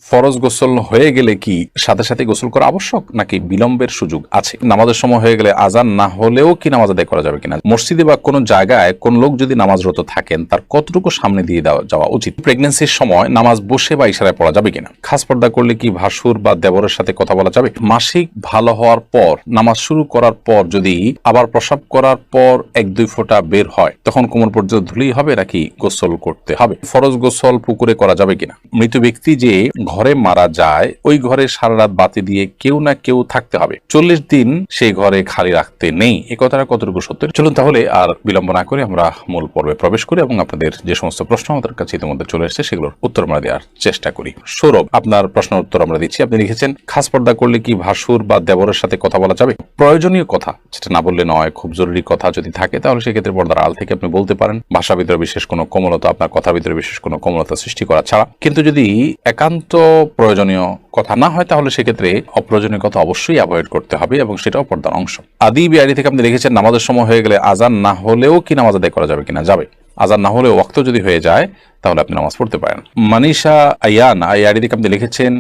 ফরজ গোসল হয়ে গেলে কি সাথে সাথে গোসল করা আবশ্যক নাকি বিলম্বের সুযোগ আছে? নামাজের সময় হয়ে গেলে আজান না হলেও কি নামাজ আদায় করা যাবে কিনা? মসজিদে বা কোনো জায়গায় কোন লোক যদি নামাজরত থাকেন তার কতটুকু সামনে দিয়ে যাওয়া উচিত? প্রেগন্যান্সির সময় নামাজ বসে বা ইশারায় পড়া যাবে কিনা? খাস পর্দা করলে কি ভাসুর বা দেবরের সাথে কথা বলা যাবে? মাসিক ভালো হওয়ার পর নামাজ শুরু করার পর যদি আবার প্রসাব করার পর 1-2 ফোঁটা বের হয় তখন কোমর পর্যন্ত ধুলেই হবে নাকি গোসল করতে হবে? ফরজ গোসল পুকুরে করা যাবে কিনা? মৃত ব্যক্তি যে ঘরে মারা যায় ওই ঘরে সারা রাত বাতি দিয়ে কেউ না কেউ থাকতে হবে, 40 দিন সেই ঘরে খালি রাখতে নেই, এ কথাটা কতটুকু সত্য? চলুন তাহলে আর বিলম্ব না করে আমরা মূল পর্বে প্রবেশ করি এবং আপনাদের যে সমস্ত প্রশ্ন আমাদের কাছে ইতিমধ্যে চলে এসেছে সেগুলোর উত্তর আমরা দেওয়ার চেষ্টা করি। সৌরভ, আপনার প্রশ্নের উত্তর আমরা দিচ্ছি। আপনি লিখেছেন, খাস পর্দা করলে কি ভাসুর বা দেবরের সাথে কথা বলা যাবে? প্রয়োজনীয় কথা, যেটা না বললে নয়, খুব জরুরি কথা যদি থাকে তাহলে সেক্ষেত্রে পর্দার আড়াল থেকে আপনি বলতে পারেন, ভাষার ভিতরে বিশেষ কোনো কোমলতা, আপনার কথার ভিতরে বিশেষ কোনো কোমলতা সৃষ্টি করা ছাড়া। কিন্তু যদি একান্ত প্রয়োজনীয় কথা না হয় তাহলে সেক্ষেত্রে অপ্রয়োজনীয় কথা অবশ্যই অ্যাভয়েড করতে হবে এবং সেটাও পর্দার অংশ। আদি বিআরি থেকে আপনি লিখেছেন, নামাজের সময় হয়ে গেলে আজান না হলেও কি নামাজ আদায় করা যাবে কিনা? যাবে। আজান না হলেও ওয়াক্ত যদি হয়ে যায় তাহলে আপনি নামাজ পড়তে পারেন। মানিশা আয়ান আইআরি থেকে আপনি লিখেছেন,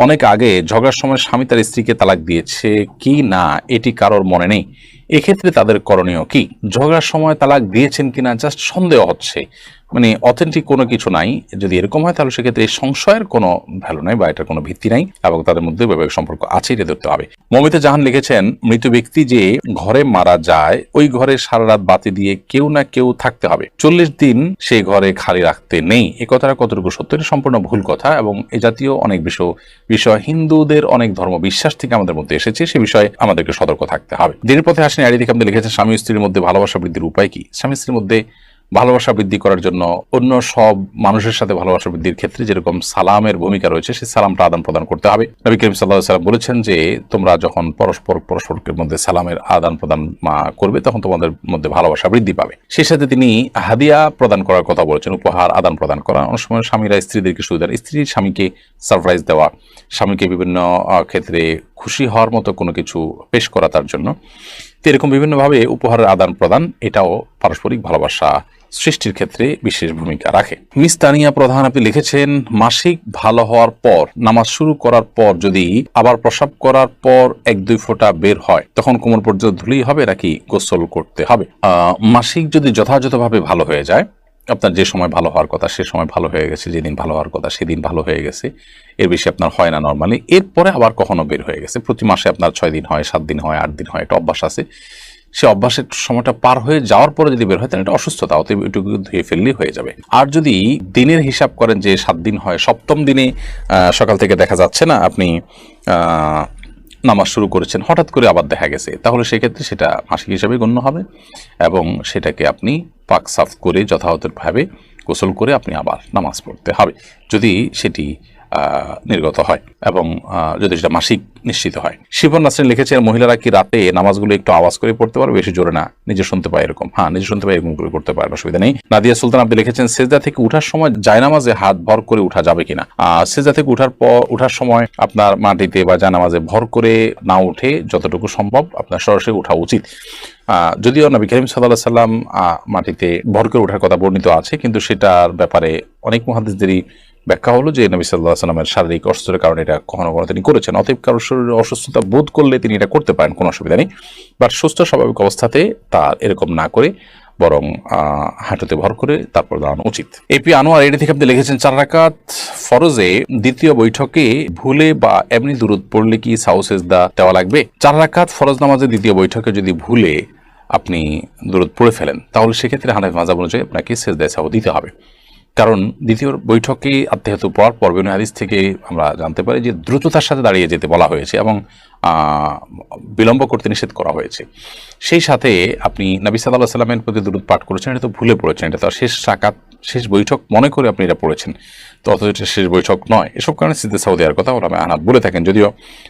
অনেক আগে ঝগড়ার সময় স্বামী তার স্ত্রীকে তালাক দিয়েছে কি না এটি কারোর মনে নেই, এক্ষেত্রে তাদের করণীয় কি? ঝগড়ার সময় তালাক দিয়েছেন কিনা জাস্ট সন্দেহ হচ্ছে, মানে অথেন্টিক কোনো কিছু নাই। যদি এরকম হয় তাহলে সেক্ষেত্রে এই সংশয়ের কোনো ভ্যালু নাই বা এটার কোনো ভিত্তি নাই এবং তাদের মধ্যে বৈবাহিক সম্পর্ক আছে, এটা ধরতে হবে। মমিতা জাহান লিখেছেন, মৃত ব্যক্তি যে ঘরে মারা যায় ওই ঘরে সারা রাত বাতি দিয়ে কেউ না কেউ থাকতে হবে, 40 দিন সেই ঘরে খালি রাখতে নেই, এ কথাটা কতটুকু সত্য? এটা সম্পূর্ণ ভুল কথা এবং এ জাতীয় অনেক বিষয় হিন্দুদের অনেক ধর্ম বিশ্বাস থেকে আমাদের মধ্যে এসেছে, সে বিষয়ে আমাদেরকে সতর্ক থাকতে হবে। দিনের পথে আসেন আইডি থেকে আপনি লিখেছেন, স্বামী স্ত্রীর মধ্যে ভালোবাসা বৃদ্ধির উপায় কি? স্বামী স্ত্রীর মধ্যে ভালোবাসা বৃদ্ধি করার জন্য অন্য সব মানুষের সাথে ভালোবাসা বৃদ্ধির ক্ষেত্রে যেরকম সালামের ভূমিকা রয়েছে সেই সালামটা আদান প্রদান করতে হবে। নবী করিম সাল্লাল্লাহু আলাইহি ওয়াসাল্লাম বলেছেন যে তোমরা যখন পরস্পরের মধ্যে সালামের আদান প্রদান করবে তখন তোমাদের মধ্যে ভালোবাসা বৃদ্ধি পাবে। সেই সাথে তিনি হাদিয়া প্রদান করার কথা বলেছেন, উপহার আদান প্রদান করা। অনেক সময় স্বামীরা স্ত্রীদেরকে সুবিধা, স্ত্রীর স্বামীকে সারপ্রাইজ দেওয়া, স্বামীকে বিভিন্ন ক্ষেত্রে খুশি হওয়ার মতো কোনো কিছু পেশ করা তার জন্য, তো এরকম বিভিন্নভাবে উপহারের আদান প্রদান এটাও পারস্পরিক ভালোবাসা সৃষ্টির ক্ষেত্রে বিশেষ ভূমিকা রাখে। মিস তানিয়া প্রধান আপনি লিখেছেন, মাসিক ভালো হওয়ার পর নামাজ শুরু করার পর যদি আবার প্রসাব করার পর 1-2 ফোঁটা বের হয় তখন কোমর পর্যন্ত ধুলেই হবে নাকি গোসল করতে হবে? মাসিক যদি যথাযথভাবে ভালো হয়ে যায়, আপনার যে সময় ভালো হওয়ার কথা সে সময় ভালো হয়ে গেছে, যেদিন ভালো হওয়ার কথা সেদিন ভালো হয়ে গেছে, এর বেশি আপনার হয় না নর্মালি, এরপরে আবার কখনো বের হয়ে গেছে, প্রতি মাসে আপনার 6 দিন হয়, 7 দিন হয়, 8 দিন হয়, একটা অভ্যাস আছে, সে অভ্যাসের সময়টা পার হয়ে যাওয়ার পরে যদি বের হয় তাহলে এটা অসুস্থতা, অতএব এটুকু ধুয়ে ফেললেই হয়ে যাবে। আর যদি দিনের হিসাব করেন যে 7 দিন হয়, 7ম দিনে সকাল থেকে দেখা যাচ্ছে না আপনি নামাজ শুরু করেছেন, হঠাৎ করে আবার দেখা গেছে, তাহলে সেক্ষেত্রে সেটা মাসিক হিসাবে গণ্য হবে এবং সেটাকে আপনি পাক সাফ করে যথাযথভাবে গোসল করে আপনি আবার নামাজ পড়তে হবে যদি সেটি নির্গত হয় এবং যদি সেটা মাসিক নিশ্চিত হয়। শিবন নাসরিন লিখেছেন, মহিলারা কি রাতে নামাজগুলো একটু আওয়াজ করে পড়তে পারবে, বেশি জোরে না, নিজে শুনতে পায় এরকম? হ্যাঁ, নিজে শুনতে পায় এরকম করে করতে পারে, অসুবিধা নেই। নাদিয়া সুলতান আপনি লিখেছেন, সেজদা থেকে উঠার সময় জায়নামাজে হাত ভর করে উঠা যাবে কিনা? সেজদা থেকে উঠার সময় আপনার মাটিতে বা জায়নামাজে ভর করে না উঠে যতটুকু সম্ভব আপনার সরাসরি উঠা উচিত। যদিও নবী করিম সাল্লাল্লাহু আলাইহি ওয়াসাল্লাম মাটিতে ভর করে ওঠার কথা বর্ণিত আছে, কিন্তু সেটার ব্যাপারে অনেক মুহাদ্দিসদেরই ব্যাখ্যা হলো যে নবী সাল্লাল্লাহু আলাইহি ওয়াসাল্লামের শারীরিক অসুস্থতার কারণে এটা কখনো তিনি করেছেন, অতএব কারোর শরীরে অসুস্থতা বোধ করলে তিনি এটা করতে পারেন, কোনো অসুবিধা নেই। বাট সুস্থ স্বাভাবিক অবস্থাতে তার এরকম না করে বরং হাঁটুতে ভর করে তারপর দাঁড়ানো উচিত। এপি আনোয়ার এটি থেকে আপনি লিখেছেন, 4 রাকাত ফরজে দ্বিতীয় বৈঠকে ভুলে বা এমনি দুরূদ পড়লে কি সাহু সেজদা দেওয়া লাগবে? 4 রাকাত ফরজ নামাজে দ্বিতীয় বৈঠকে যদি ভুলে আপনি দুরূদ পড়ে ফেলেন তাহলে সেক্ষেত্রে হানাফি মাযহাব অনুযায়ী আপনাকে সেজদায়ে সাহু দিতে হবে, কারণ দ্বিতীয় বৈঠকে আত্মাহিয়াতু পড়ার পর বিভিন্ন হাদিস থেকে আমরা জানতে পারি যে দ্রুততার সাথে দাঁড়িয়ে যেতে বলা হয়েছে এবং বিলম্ব করতে নিষেধ করা হয়েছে। সেই সাথে আপনি নবী সাল্লাল্লাহু আলাইহি ওয়াসাল্লামের প্রতি দুরূদ পাঠ করেছেন, এটা তো ভুলে পড়েছেন, এটা তো শেষ রাকাত শেষ বৈঠক মনে করে আপনি এটা পড়েছেন, তো অথচ এটা শেষ বৈঠক নয়। এসব কারণে সিজদা সাহু দেওয়ার কথা ওলামায়ে আহনাফ বলে থাকেন, যদিও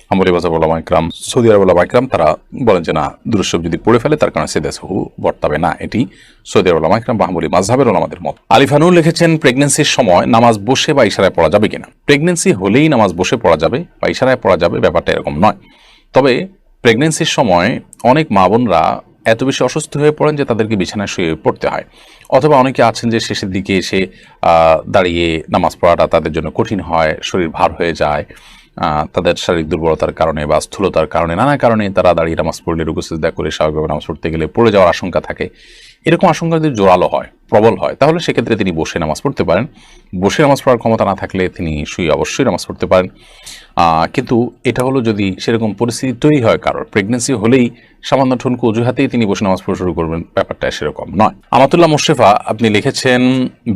হাম্বলী মাযহাব ওলামায়ে কিরাম, সৌদি আরব ওলামায়ে কিরাম তারা বলেন যে না, দুরূদ শরীফ যদি পড়ে ফেলে তার কারণে সিজদা সাহু বর্তাবে না, এটি সৌদি আরব ওলামায়ে কিরাম বা হাম্বলী মাযহাবের ওলামাদের মত। আলিফানুর লিখেছেন, প্রেগন্যান্সির সময় নামাজ বসে বা ইশারায় পড়া যাবে কিনা? প্রেগন্যান্সি হলেই নামাজ বসে পড়া যাবে বা ইশারায় পড়া যাবে, ব্যাপারটা এরকম নয়। তবে প্রেগন্যান্সির সময় অনেক মা বোনরা এত বেশি অসুস্থ হয়ে পড়েন যে তাদেরকে বিছানায় শুয়ে পড়তে হয়, অথবা অনেকে আছেন যে শেষের দিকে এসে দাঁড়িয়ে নামাজ পড়াটা তাদের জন্য কঠিন হয়, শরীর ভার হয়ে যায়, তাদের শারীরিক দুর্বলতার কারণে বা স্থূলতার কারণে, নানা কারণে তারা দাঁড়িয়ে নামাজ পড়লে রুকু সিজদা করে স্বাভাবিকভাবে নামাজ পড়তে গেলে পড়ে যাওয়ার আশঙ্কা থাকে। এরকম আশঙ্কা যদি জোরালো হয়, প্রবল হয়, তাহলে সেক্ষেত্রে তিনি বসে নামাজ পড়তে পারেন। বসে নামাজ পড়ার ক্ষমতা না থাকলে তিনি শুয়ে অবশ্যই নামাজ পড়তে পারেন। কিন্তু এটা হলো যদি সেরকম পরিস্থিতি তৈরি হয়, কারোর প্রেগনেন্সি হলেই সামান্য ঠুনকো অজুহাতেই তিনি বসে নামাজ পড়া শুরু করবেন, ব্যাপারটা সেরকম নয়। আমাতুল্লাহ মোশরেফা আপনি লিখেছেন,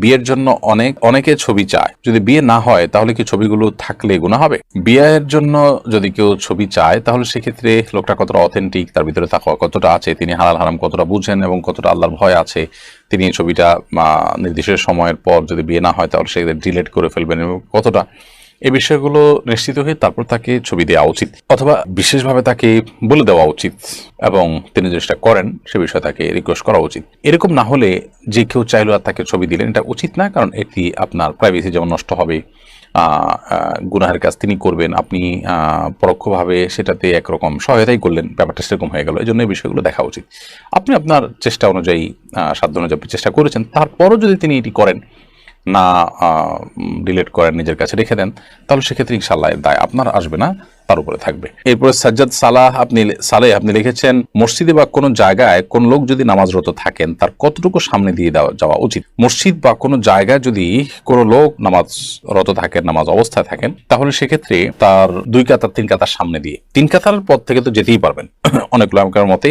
বিয়ের জন্য অনেকে ছবি চায়, যদি বিয়ে না হয় তাহলে কি ছবিগুলো থাকলে গুনাহ হবে? বিয়ের জন্য যদি কেউ ছবি চায় তাহলে সেক্ষেত্রে লোকটা কতটা অথেন্টিক, তার ভিতরে তাকওয়া কতটা আছে, তিনি হালাল হারাম কতটা বুঝেন এবং কতটা আল্লাহর ভয় আছে, তিনি ছবিটা নির্দিষ্ট সময়ের পর যদি বিয়ে না হয় তাহলে সেক্ষেত্রে ডিলিট করে ফেলবেন এবং কতটা, এই বিষয়গুলো নিশ্চিত হয়ে তারপর তাকে ছবি দেওয়া উচিত, অথবা বিশেষভাবে তাকে বলে দেওয়া উচিত এবং তিনি যেটা করেন সে বিষয়ে তাকে রিকোয়েস্ট করা উচিত। এরকম না হলে যে কেউ চাইলো আর তাকে ছবি দিলেন, এটা উচিত না, কারণ এটি আপনার প্রাইভেসি যেমন নষ্ট হবে, গুনাহের কাজ তিনি করবেন, আপনি পরোক্ষভাবে সেটাতে একরকম সহায়তাই করলেন, ব্যাপারটা সেরকম হয়ে গেল। এই জন্য এই বিষয়গুলো দেখা উচিত। আপনি আপনার চেষ্টা অনুযায়ী, সাধ্য অনুযায়ী চেষ্টা করেছেন, তারপরও যদি তিনি এটি করেন না, ডিলিট করেন, নিজের কাছে রেখে দেন, তাহলে সেক্ষেত্রে ইনশাআল্লাহ এর দায় আপনার আসবে না, তার উপরে থাকবে। এরপরে সাজ্জাদ আপনি লিখেছেন, মসজিদে বা কোনো জায়গায় কোন লোক যদি নামাজরত থাকেন তার কতটুকু সামনে দিয়ে যাওয়া উচিত? মসজিদ বা কোনো জায়গায় যদি কোনো লোক নামাজরত থাকেন, নামাজ অবস্থায় থাকেন, তাহলে সেক্ষেত্রে তার 2 কাতার 3 কাতার সামনে দিয়ে, 3 কাতার পর থেকে তো যেতেই পারবেন, অনেক উলামার মতে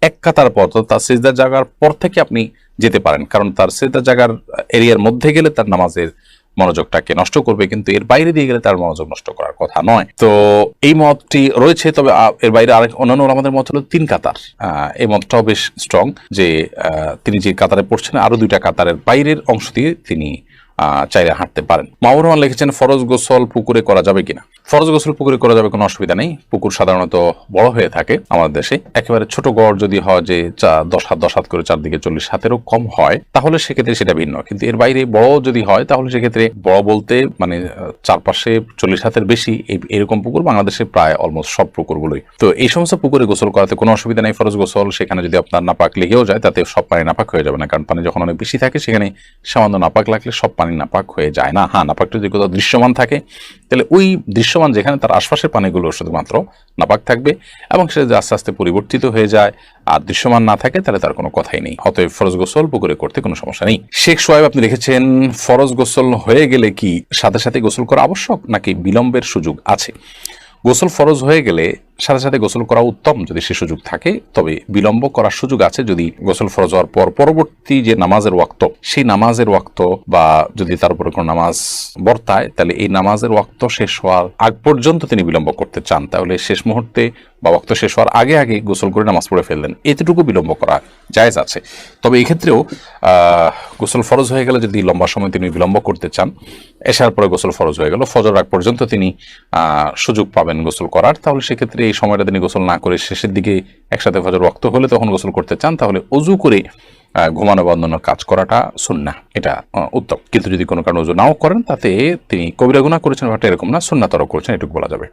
1 কাতার পর, তো তার সিজদার জায়গার পর থেকে আপনি যেতে পারেন, কারণ তার সিজদার জায়গার এরিয়ার মধ্যে গেলে তার নামাজের মনোযোগটাকে নষ্ট করবে, কিন্তু এর বাইরে দিয়ে গেলে তার মনোযোগ নষ্ট করার কথা নয়। তো এই মতটি রয়েছে, তবে এর বাইরে আরেক অন্যান্য আমাদের মত হলো 3 কাতার। এই মতটাও বেশ স্ট্রং যে তিনি যে কাতারে পড়ছেন আরো 2টা কাতারের বাইরের অংশ দিয়ে তিনি চাইলে হাঁটতে পারেন। মাহবুব রহমান লিখেছেন, ফরজ গোসল পুকুরে করা যাবে কিনা? ফরজ গোসল পুকুরে করা যাবে, কোনো অসুবিধা নেই। পুকুর সাধারণত বড় হয়ে থাকে আমাদের দেশে, একেবারে ছোট গড় যদি হয় যে 10 হাত করে চারদিকে 40 হাতেরও কম হয়, তাহলে সেক্ষেত্রে সেটা ভিন্ন। কিন্তু এর বাইরে বড় যদি হয় তাহলে সেক্ষেত্রে বড় বলতে মানে চারপাশে 40 হাতের বেশি, এরকম পুকুর বাংলাদেশে প্রায় অলমোস্ট সব পুকুরগুলোই। তো এই সমস্ত পুকুরে গোসল করাতে কোনো অসুবিধা নেই। ফরজ গোসল, সেখানে যদি আপনার নাপাক লেগেও যায় তাতে সব পানি নাপাক হয়ে যাবে না, কারণ পানি যখন অনেক বেশি থাকে সেখানে সামান্য নাপাক লাগলে সব পানি নাপাক হয়ে যায় না। হ্যাঁ, নাপাকটা যদি কোথাও দৃশ্যমান থাকে তাহলে ওই দৃশ্যমান যেখানে তার আশপাশের পানিগুলো শুধুমাত্র নাপাক থাকবে, এবং সেটা যদি আস্তে আস্তে পরিবর্তিত হয়ে যায় আর দৃশ্যমান না থাকে তাহলে তার কোনো কথাই নেই। অতএব ফরজ গোসল পুকুরে করতে কোনো সমস্যা নেই। শেখ সোয়েব আপনি লিখেছেন, ফরজ গোসল হয়ে গেলে কি সাথে সাথে গোসল করা আবশ্যক নাকি বিলম্বের সুযোগ আছে? গোসল ফরজ হয়ে গেলে সাথে সাথে গোসল করা উত্তম যদি সে সুযোগ থাকে, তবে বিলম্ব করার সুযোগ আছে যদি গোসল ফরজ হওয়ার পর পরবর্তী যে নামাজের ওয়াক্ত, সেই নামাজের ওয়াক্ত বা যদি তার উপরে কোনো নামাজ বর্তায়, তাহলে এই নামাজের ওয়াক্ত শেষ হওয়ার আগ পর্যন্ত তিনি বিলম্ব করতে চান, তাহলে শেষ মুহূর্তে বা ওয়াক্ত শেষ হওয়ার আগে আগে গোসল করে নামাজ পড়ে ফেললেন, এতটুকু বিলম্ব করা জায়েজ আছে। তবে এক্ষেত্রেও গোসল ফরজ হয়ে গেলে যদি লম্বা সময় তিনি বিলম্ব করতে চান, এশার পরে গোসল ফরজ হয়ে গেল, ফজর আগ পর্যন্ত তিনি সুযোগ পাবেন গোসল করার, তাহলে সেক্ষেত্রে এই সময়টা তিনি গোসল না করে শেষের দিকে একসাথে ফজর ওয়াক্ত হলে তখন গোসল করতে চান, তাহলে অজু করে ঘুমানো বা অন্যান্য কাজ করাটা সুন্নাহ, এটা উত্তম। কিন্তু যদি কোনো কারণে অজু নাও করেন তাতে তিনি কবিরা গুনাহ করেছেন, ব্যাপারটা এরকম না, সুন্নাতর করেছেন, এটুকু বলা যাবে।